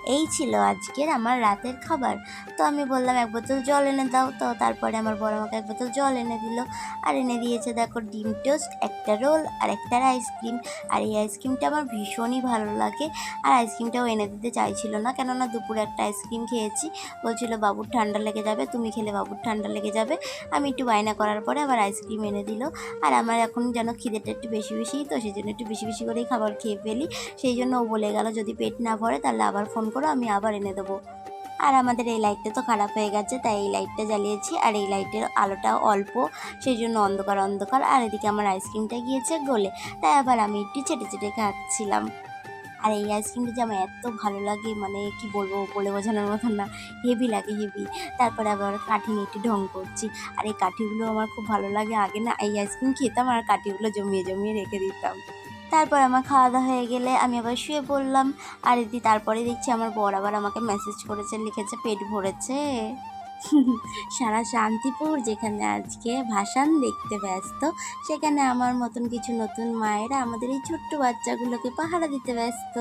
এই ছিল আজকের আমার রাতের খাবার। তো আমি বললাম, "এক বোতল জল এনে দাও।" তো তারপরে আমার বড় আমাকে এক বোতল জল এনে দিল। আর এনে দিয়েছে দেখো ডিম টোস্ট, একটা রোল আর একটা আইসক্রিম। আর এই আইসক্রিমটা আমার ভীষণই ভালো লাগে। আর আইসক্রিমটাও এনে দিতে চাইছিল না, কেননা দুপুরে একটা আইসক্রিম খেয়েছি। বলছিল বাবুর ঠান্ডা লেগে যাবে, তুমি খেলে বাবুর ঠান্ডা লেগে যাবে। আমি একটু বায়না করার পরে আবার আইসক্রিম এনে দিল। আর আমার এখন যেন খিদেটা একটু বেশি বেশিই, তো সেই জন্য একটু বেশি বেশি করেই খাবার খেয়ে ফেলি। সেই জন্য ও বলে গেল, যদি পেট না ভরে তাহলে আবার ফোন করো, আমি আবার এনে দেবো। আর আমাদের এই লাইটটা তো খারাপ হয়ে গেছে, তাই এই লাইটটা জ্বালিয়েছি। আর এই লাইটের আলোটাও অল্প, সেই জন্য অন্ধকার অন্ধকার। আর এদিকে আমার আইসক্রিমটা গিয়েছে গলে, তাই আবার আমি একটু চেটে চেটে খাচ্ছিলাম। আর এই আইসক্রিমটা যে আমার এত ভালো লাগে, মানে কি বলবো, বলে বোঝানোর মতন না, হেভি লাগে হেভি। তারপরে আবার কাঠি নিয়ে একটু ঢং করছি। আর এই কাঠিগুলো আমার খুব ভালো লাগে। আগে না এই আইসক্রিম খেতাম আর কাঠিগুলো জমিয়ে জমিয়ে রেখে দিতাম। তারপর আমার খাওয়া দাওয়া হয়ে গেলে আমি আবার শুয়ে পড়লাম। আর তারপরে দেখছি আমার বর আবার আমাকে মেসেজ করেছে, লিখেছে পেট ভরেছে। সারা শান্তিপুর যেখানে আজকে ভাসান দেখতে ব্যস্ত, সেখানে আমার মতন কিছু নতুন মায়েরা আমাদের এই ছোট্ট বাচ্চাগুলোকে পাহারা দিতে ব্যস্ত।